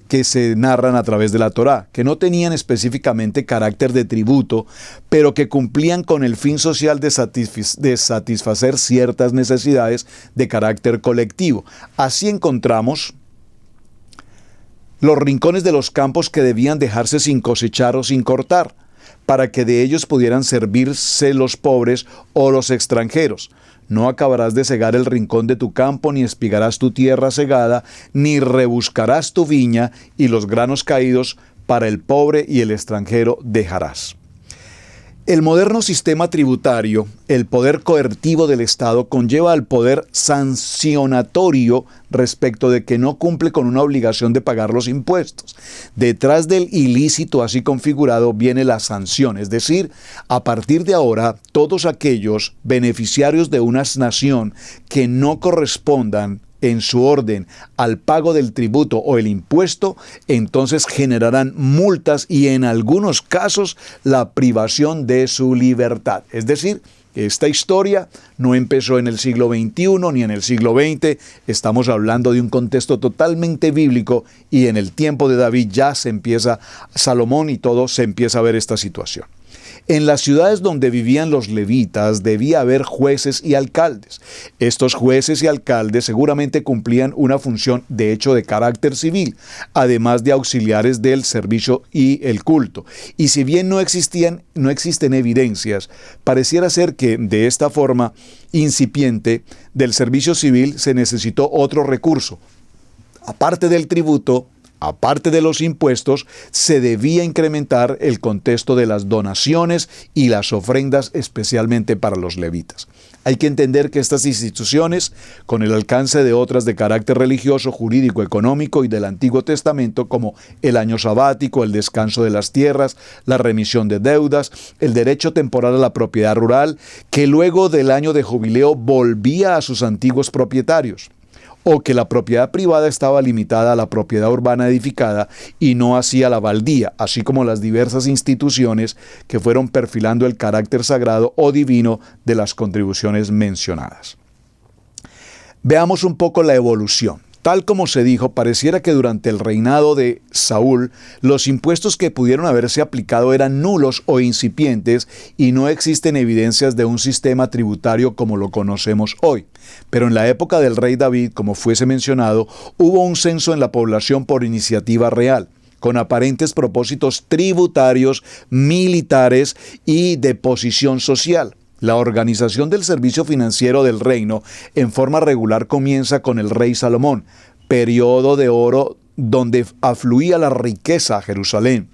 [SPEAKER 2] que se narran a través de la Torá, que no tenían específicamente carácter de tributo, pero que cumplían con el fin social de satisfacer ciertas necesidades de carácter colectivo. Así encontramos los rincones de los campos que debían dejarse sin cosechar o sin cortar, para que de ellos pudieran servirse los pobres o los extranjeros. No acabarás de cegar el rincón de tu campo, ni espigarás tu tierra segada, ni rebuscarás tu viña, y los granos caídos para el pobre y el extranjero dejarás. El moderno sistema tributario, el poder coercitivo del Estado, conlleva al poder sancionatorio respecto de que no cumple con una obligación de pagar los impuestos. Detrás del ilícito así configurado viene la sanción, es decir, a partir de ahora, todos aquellos beneficiarios de una nación que no correspondan en su orden al pago del tributo o el impuesto, entonces generarán multas y en algunos casos la privación de su libertad. Es decir, esta historia no empezó en el siglo XXI ni en el siglo XX, estamos hablando de un contexto totalmente bíblico y en el tiempo de David ya Salomón y todo se empieza a ver esta situación. En las ciudades donde vivían los levitas debía haber jueces y alcaldes. Estos jueces y alcaldes seguramente cumplían una función de hecho de carácter civil, además de auxiliares del servicio y el culto. Y si bien no existen evidencias, pareciera ser que de esta forma incipiente del servicio civil se necesitó otro recurso. Aparte del tributo, aparte de los impuestos, se debía incrementar el contexto de las donaciones y las ofrendas, especialmente para los levitas. Hay que entender que estas instituciones, con el alcance de otras de carácter religioso, jurídico, económico y del Antiguo Testamento, como el año sabático, el descanso de las tierras, la remisión de deudas, el derecho temporal a la propiedad rural, que luego del año de jubileo volvía a sus antiguos propietarios, o que la propiedad privada estaba limitada a la propiedad urbana edificada y no hacía la baldía, así como las diversas instituciones que fueron perfilando el carácter sagrado o divino de las contribuciones mencionadas. Veamos un poco la evolución. Tal como se dijo, pareciera que durante el reinado de Saúl, los impuestos que pudieron haberse aplicado eran nulos o incipientes y no existen evidencias de un sistema tributario como lo conocemos hoy. Pero en la época del rey David, como fuese mencionado, hubo un censo en la población por iniciativa real, con aparentes propósitos tributarios, militares y de posición social. La organización del servicio financiero del reino en forma regular comienza con el rey Salomón, periodo de oro donde afluía la riqueza a Jerusalén.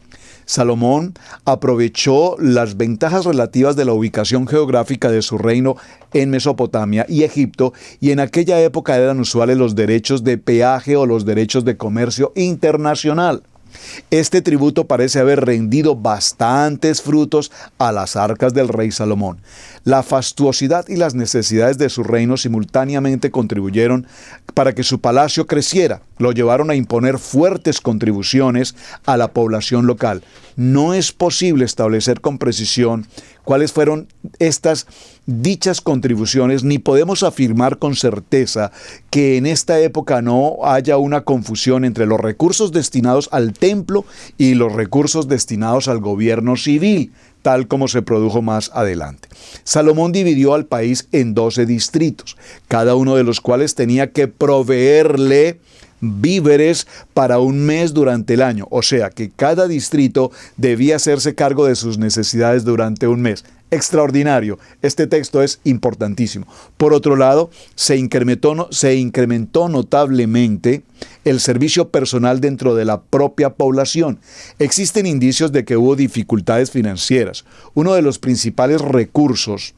[SPEAKER 2] Salomón aprovechó las ventajas relativas de la ubicación geográfica de su reino en Mesopotamia y Egipto, y en aquella época eran usuales los derechos de peaje o los derechos de comercio internacional. Este tributo parece haber rendido bastantes frutos a las arcas del rey Salomón. La fastuosidad y las necesidades de su reino simultáneamente contribuyeron para que su palacio creciera. Lo llevaron a imponer fuertes contribuciones a la población local. No es posible establecer con precisión cuáles fueron estas dichas contribuciones, ni podemos afirmar con certeza que en esta época no haya una confusión entre los recursos destinados al templo y los recursos destinados al gobierno civil, tal como se produjo más adelante. Salomón dividió al país en 12 distritos, cada uno de los cuales tenía que proveerle víveres para un mes durante el año, o sea que cada distrito debía hacerse cargo de sus necesidades durante un mes. Extraordinario, este texto es importantísimo. Por otro lado, se incrementó notablemente el servicio personal dentro de la propia población. Existen indicios de que hubo dificultades financieras. Uno de los principales recursos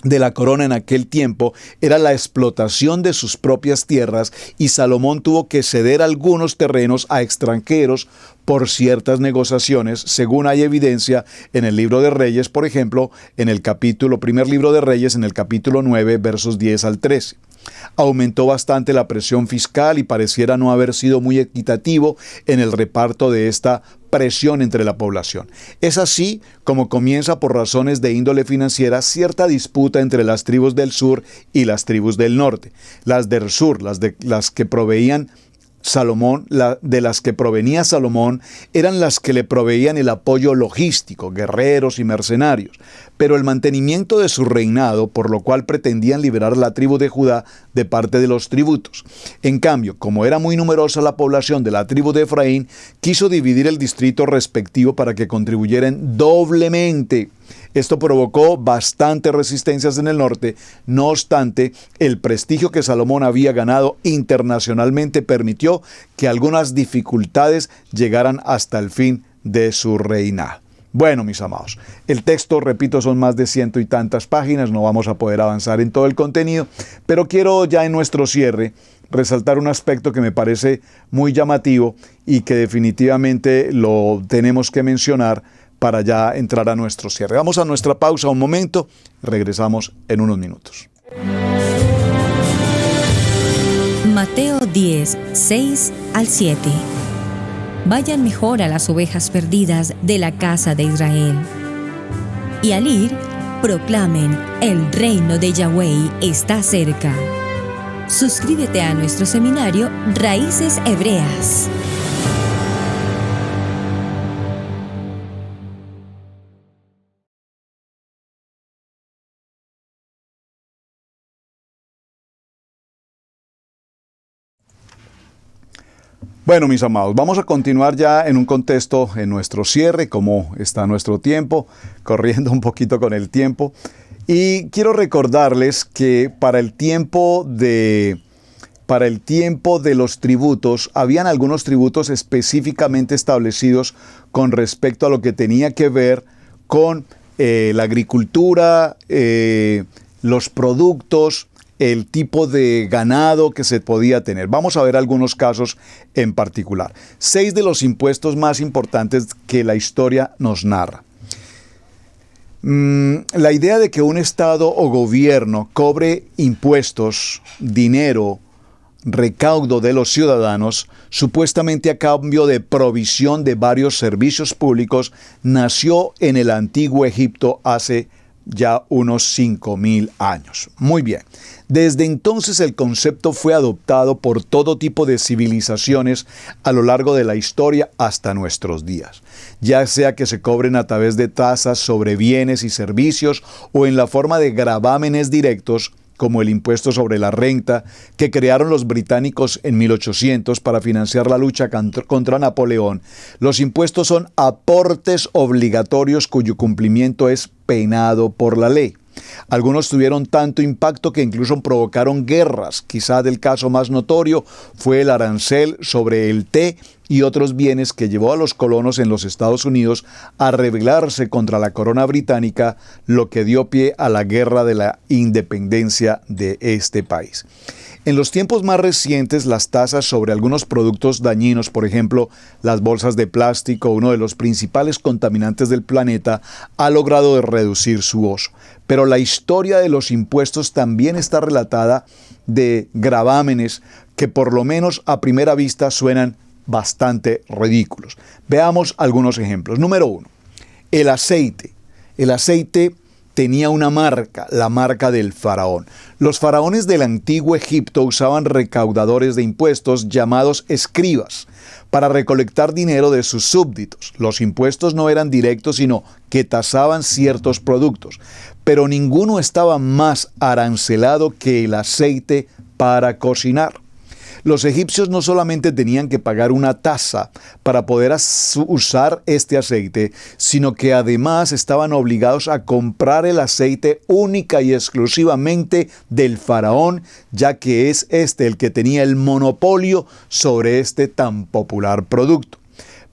[SPEAKER 2] de la corona en aquel tiempo era la explotación de sus propias tierras, y Salomón tuvo que ceder algunos terrenos a extranjeros por ciertas negociaciones, según hay evidencia en el libro de Reyes, por ejemplo, en el primer libro de Reyes, en el capítulo 9, versos 10 al 13. Aumentó bastante la presión fiscal y pareciera no haber sido muy equitativo en el reparto de esta presión entre la población. Es así como comienza, por razones de índole financiera, cierta disputa entre las tribus del sur y las tribus del norte. Las del sur, las que proveían Salomón, de las que provenía Salomón, eran las que le proveían el apoyo logístico, guerreros y mercenarios, pero el mantenimiento de su reinado, por lo cual pretendían liberar a la tribu de Judá de parte de los tributos. En cambio, como era muy numerosa la población de la tribu de Efraín, quiso dividir el distrito respectivo para que contribuyeran doblemente. Esto provocó bastantes resistencias en el norte. No obstante, el prestigio que Salomón había ganado internacionalmente permitió que algunas dificultades llegaran hasta el fin de su reinado. Bueno, mis amados, el texto, repito, son más de 100 y tantas páginas, no vamos a poder avanzar en todo el contenido, pero quiero ya en nuestro cierre resaltar un aspecto que me parece muy llamativo y que definitivamente lo tenemos que mencionar para ya entrar a nuestro cierre. Vamos a nuestra pausa un momento, regresamos en unos minutos.
[SPEAKER 1] Mateo 10, 6 al 7. Vayan mejor a las ovejas perdidas de la casa de Israel. Y al ir, proclamen: el reino de Yahweh está cerca. Suscríbete a nuestro seminario Raíces Hebreas.
[SPEAKER 2] Bueno, mis amados, vamos a continuar ya en un contexto, en nuestro cierre, como está nuestro tiempo, corriendo un poquito con el tiempo. Y quiero recordarles que para el tiempo de los tributos, habían algunos tributos específicamente establecidos con respecto a lo que tenía que ver con la agricultura, los productos, el tipo de ganado que se podía tener. Vamos a ver algunos casos en particular. 6 de los impuestos más importantes que la historia nos narra. La idea de que un Estado o gobierno cobre impuestos, dinero, recaudo de los ciudadanos, supuestamente a cambio de provisión de varios servicios públicos, nació en el antiguo Egipto hace ya unos 5.000 años. Muy bien. Desde entonces el concepto fue adoptado por todo tipo de civilizaciones a lo largo de la historia hasta nuestros días, ya sea que se cobren a través de tasas sobre bienes y servicios o en la forma de gravámenes directos, como el impuesto sobre la renta que crearon los británicos en 1800 para financiar la lucha contra Napoleón. Los impuestos son aportes obligatorios cuyo cumplimiento es penado por la ley. Algunos tuvieron tanto impacto que incluso provocaron guerras. Quizá el caso más notorio fue el arancel sobre el té y otros bienes que llevó a los colonos en los Estados Unidos a rebelarse contra la corona británica, lo que dio pie a la guerra de la independencia de este país. En los tiempos más recientes, las tasas sobre algunos productos dañinos, por ejemplo, las bolsas de plástico, uno de los principales contaminantes del planeta, ha logrado reducir su uso. Pero la historia de los impuestos también está relatada de gravámenes que por lo menos a primera vista suenan bastante ridículos. Veamos algunos ejemplos. Número 1, el aceite. El aceite tenía una marca, la marca del faraón. Los faraones del antiguo Egipto usaban recaudadores de impuestos llamados escribas para recolectar dinero de sus súbditos. Los impuestos no eran directos, sino que tasaban ciertos productos, pero ninguno estaba más arancelado que el aceite para cocinar. Los egipcios no solamente tenían que pagar una tasa para poder usar este aceite, sino que además estaban obligados a comprar el aceite única y exclusivamente del faraón, ya que es este el que tenía el monopolio sobre este tan popular producto.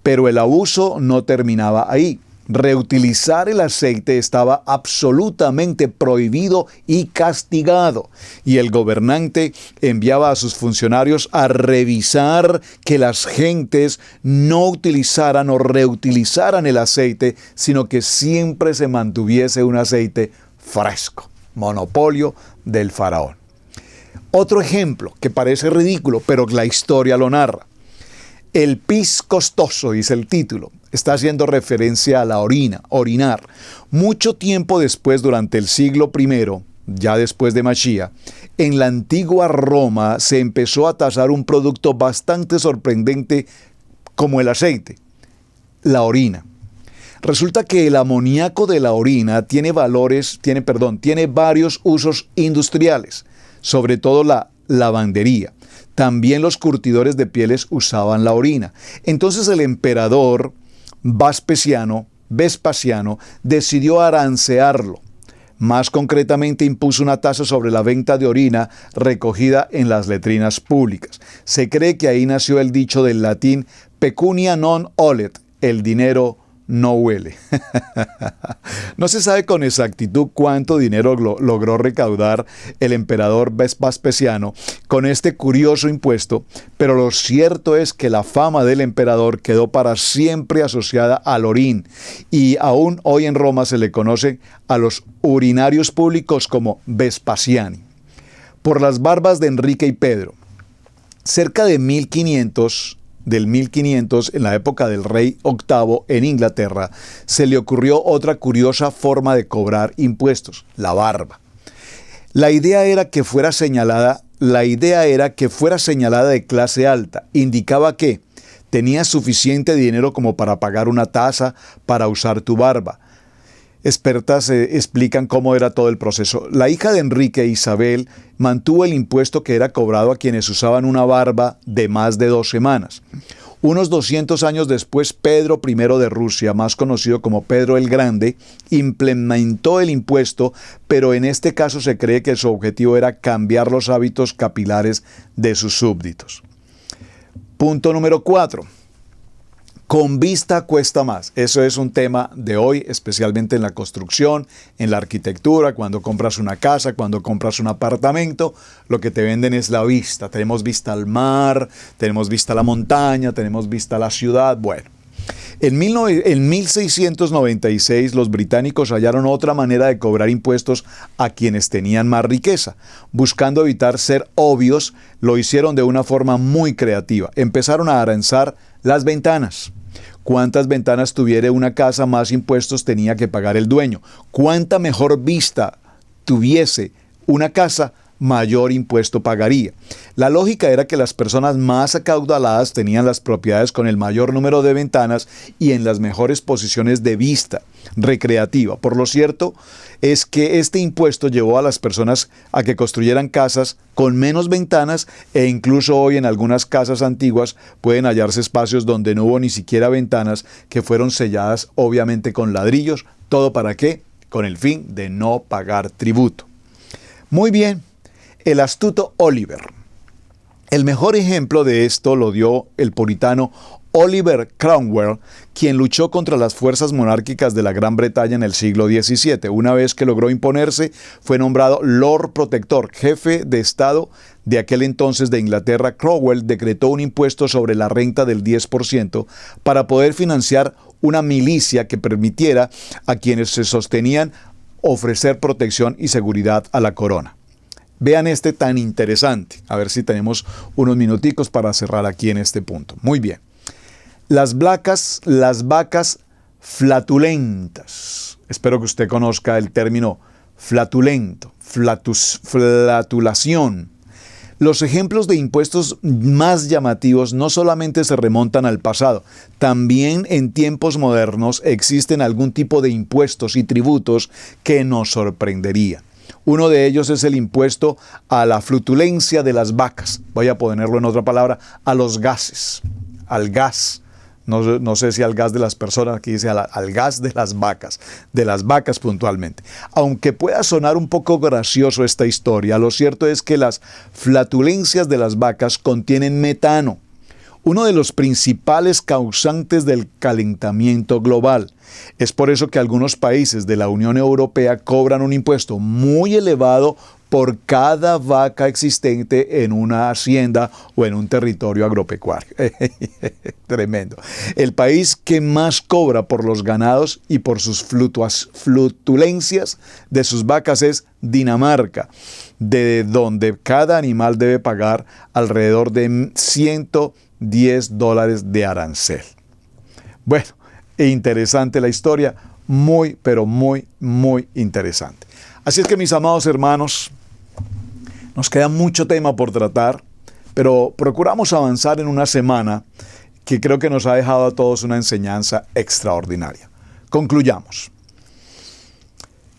[SPEAKER 2] Pero el abuso no terminaba ahí. Reutilizar el aceite estaba absolutamente prohibido y castigado, y el gobernante enviaba a sus funcionarios a revisar que las gentes no utilizaran o reutilizaran el aceite, sino que siempre se mantuviese un aceite fresco. Monopolio del faraón. Otro ejemplo que parece ridículo, pero la historia lo narra. El pis costoso, dice el título, está haciendo referencia a la orina, orinar. Mucho tiempo después, durante el siglo I, ya después de Mashiach, en la antigua Roma se empezó a tasar un producto bastante sorprendente como el aceite, la orina. Resulta que el amoníaco de la orina tiene varios usos industriales, sobre todo la lavandería. También los curtidores de pieles usaban la orina. Entonces el emperador Vespasiano decidió arancearlo. Más concretamente impuso una tasa sobre la venta de orina recogida en las letrinas públicas. Se cree que ahí nació el dicho del latín pecunia non olet, el dinero no huele. No se sabe con exactitud cuánto dinero logró recaudar el emperador Vespasiano con este curioso impuesto, pero lo cierto es que la fama del emperador quedó para siempre asociada al orín, y aún hoy en Roma se le conoce a los urinarios públicos como Vespasiani. Por las barbas de Enrique y Pedro. Cerca de 1500, en la época del rey VIII en Inglaterra, se le ocurrió otra curiosa forma de cobrar impuestos, la barba. La idea era que fuera señalada de clase alta. Indicaba que tenías suficiente dinero como para pagar una tasa para usar tu barba. expertas explican cómo era todo el proceso. La hija de Enrique, Isabel, mantuvo el impuesto que era cobrado a quienes usaban una barba de más de 2 semanas. Unos 200 años después, Pedro I de Rusia, más conocido como Pedro el Grande, implementó el impuesto, pero en este caso se cree que su objetivo era cambiar los hábitos capilares de sus súbditos. Punto número 4. Con vista cuesta más. Eso es un tema de hoy, especialmente en la construcción, en la arquitectura, cuando compras una casa, cuando compras un apartamento, lo que te venden es la vista. Tenemos vista al mar, tenemos vista a la montaña, tenemos vista a la ciudad. Bueno, en 1696 los británicos hallaron otra manera de cobrar impuestos a quienes tenían más riqueza. Buscando evitar ser obvios, lo hicieron de una forma muy creativa. Empezaron a aranzar las ventanas. Cuantas ventanas tuviera una casa, más impuestos tenía que pagar el dueño. Cuanta mejor vista tuviese una casa, mayor impuesto pagaría. La lógica era que las personas más acaudaladas tenían las propiedades con el mayor número de ventanas y en las mejores posiciones de vista recreativa. Por lo cierto es que este impuesto llevó a las personas a que construyeran casas con menos ventanas e incluso hoy en algunas casas antiguas pueden hallarse espacios donde no hubo ni siquiera ventanas, que fueron selladas obviamente con ladrillos. ¿Todo para qué? Con el fin de no pagar tributo. Muy bien. El astuto Oliver. El mejor ejemplo de esto lo dio el puritano Oliver Cromwell, quien luchó contra las fuerzas monárquicas de la Gran Bretaña en el siglo XVII. Una vez que logró imponerse, fue nombrado Lord Protector, jefe de Estado de aquel entonces de Inglaterra. Cromwell decretó un impuesto sobre la renta del 10% para poder financiar una milicia que permitiera a quienes se sostenían ofrecer protección y seguridad a la corona. Vean este tan interesante. A ver si tenemos unos minuticos para cerrar aquí en este punto. Muy bien. Las vacas flatulentas. Espero que usted conozca el término flatulento, flatulación. Los ejemplos de impuestos más llamativos no solamente se remontan al pasado, también en tiempos modernos existen algún tipo de impuestos y tributos que nos sorprendería. Uno de ellos es el impuesto a la flutulencia de las vacas. Voy a ponerlo en otra palabra, a los gases, al gas. No sé si al gas de las personas, aquí dice al gas de las vacas puntualmente. Aunque pueda sonar un poco gracioso esta historia, lo cierto es que las flatulencias de las vacas contienen metano, uno de los principales causantes del calentamiento global. Es por eso que algunos países de la Unión Europea cobran un impuesto muy elevado por cada vaca existente en una hacienda o en un territorio agropecuario. Tremendo. El país que más cobra por los ganados y por sus flutulencias de sus vacas es Dinamarca, de donde cada animal debe pagar alrededor de $110 de arancel. Bueno, interesante la historia, muy, pero muy, muy interesante. Así es que, mis amados hermanos, nos queda mucho tema por tratar, pero procuramos avanzar en una semana que creo que nos ha dejado a todos una enseñanza extraordinaria. Concluyamos.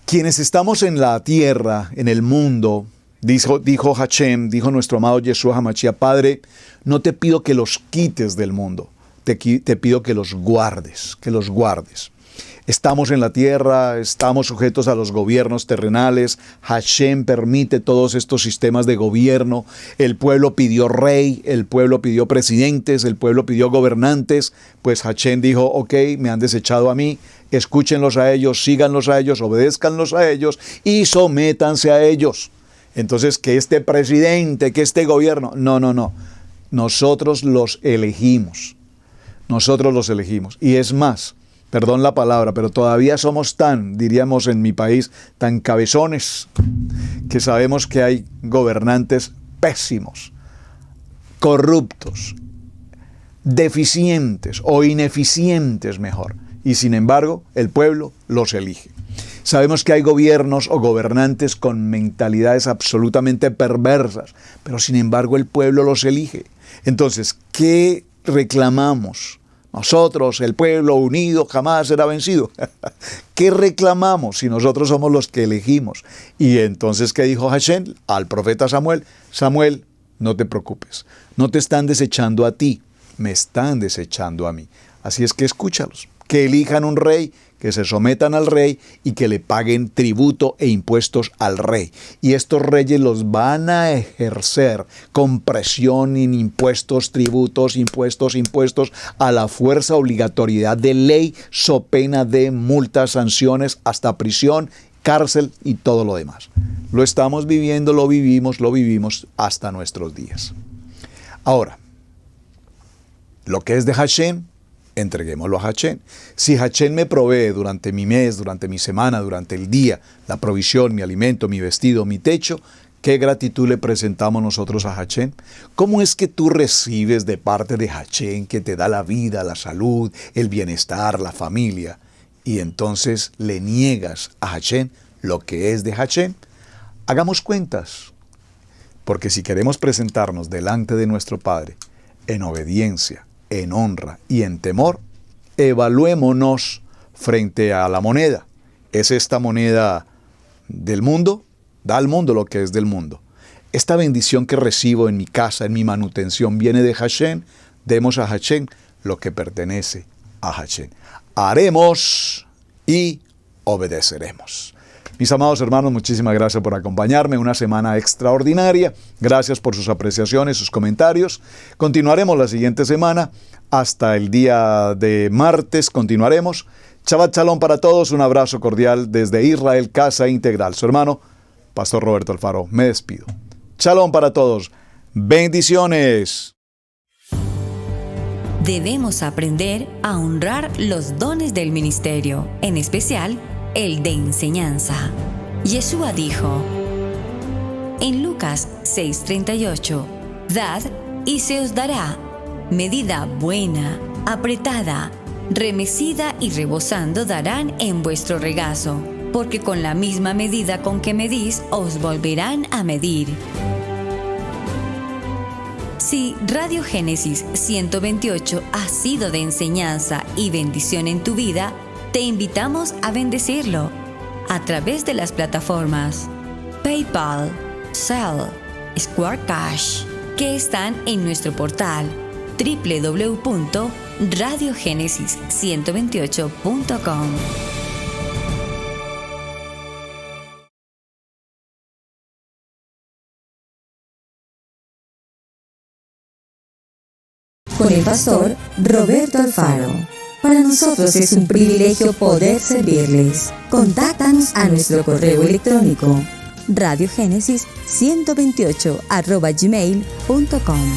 [SPEAKER 2] Quienes estamos en la tierra, en el mundo, dijo Hashem, dijo nuestro amado Yeshua HaMashiach: Padre, no te pido que los quites del mundo, te pido que los guardes, Estamos en la tierra, estamos sujetos a los gobiernos terrenales. Hashem permite todos estos sistemas de gobierno. El pueblo pidió rey, el pueblo pidió presidentes, el pueblo pidió gobernantes. Pues Hashem dijo: ok, me han desechado a mí, escúchenlos a ellos, síganlos a ellos, obedézcanlos a ellos y sométanse a ellos. Entonces, que este presidente, que este gobierno, no. Nosotros los elegimos. Y es más, perdón la palabra, pero todavía somos diríamos en mi país, tan cabezones, que sabemos que hay gobernantes pésimos, corruptos, deficientes o ineficientes mejor. Y sin embargo, el pueblo los elige. Sabemos que hay gobiernos o gobernantes con mentalidades absolutamente perversas, pero sin embargo el pueblo los elige. Entonces, ¿qué reclamamos? Nosotros, el pueblo unido, jamás será vencido. ¿Qué reclamamos si nosotros somos los que elegimos? Y entonces, ¿qué dijo Hashem al profeta Samuel? Samuel, no te preocupes, no te están desechando a ti, me están desechando a mí. Así es que escúchalos, que elijan un rey, que se sometan al rey y que le paguen tributo e impuestos al rey. Y estos reyes los van a ejercer con presión en impuestos, tributos, impuestos, a la fuerza, obligatoriedad de ley, so pena de multas, sanciones, hasta prisión, cárcel y todo lo demás. Lo estamos viviendo, lo vivimos hasta nuestros días. Ahora, lo que es de Hashem, entreguémoslo a Hashem. Si Hashem me provee durante mi mes, durante mi semana, durante el día, la provisión, mi alimento, mi vestido, mi techo, ¿qué gratitud le presentamos nosotros a Hashem? ¿Cómo es que tú recibes de parte de Hashem, que te da la vida, la salud, el bienestar, la familia, y entonces le niegas a Hashem lo que es de Hashem? Hagamos cuentas, porque si queremos presentarnos delante de nuestro Padre en obediencia, en honra y en temor, evaluémonos frente a la moneda. ¿Es esta moneda del mundo? Da al mundo lo que es del mundo. Esta bendición que recibo en mi casa, en mi manutención, viene de Hashem. Demos a Hashem lo que pertenece a Hashem. Haremos y obedeceremos. Mis amados hermanos, muchísimas gracias por acompañarme. Una semana extraordinaria. Gracias por sus apreciaciones, sus comentarios. Continuaremos la siguiente semana. Hasta el día de martes continuaremos. Shabbat Shalom para todos. Un abrazo cordial desde Israel, Casa Integral. Su hermano, Pastor Roberto Alfaro. Me despido. Shalom para todos. Bendiciones.
[SPEAKER 1] Debemos aprender a honrar los dones del ministerio, en especial el de enseñanza. Yeshua dijo en Lucas 6:38, dad y se os dará, medida buena, apretada, remecida y rebosando darán en vuestro regazo, porque con la misma medida con que medís os volverán a medir. Si Radio Génesis 128 ha sido de enseñanza y bendición en tu vida, te invitamos a bendecirlo a través de las plataformas PayPal, Zelle, Square Cash, que están en nuestro portal www.radiogenesis128.com. Con el pastor Roberto Alfaro. Para nosotros es un privilegio poder servirles. Contáctanos a nuestro correo electrónico radiogenesis128@gmail.com.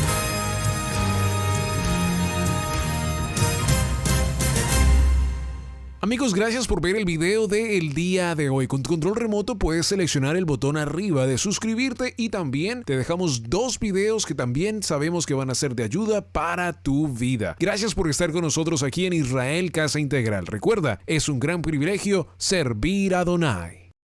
[SPEAKER 3] Amigos, gracias por ver el video del día de hoy. Con tu control remoto puedes seleccionar el botón arriba de suscribirte y también te dejamos 2 videos que también sabemos que van a ser de ayuda para tu vida. Gracias por estar con nosotros aquí en Israel Casa Integral. Recuerda, es un gran privilegio servir a Adonai.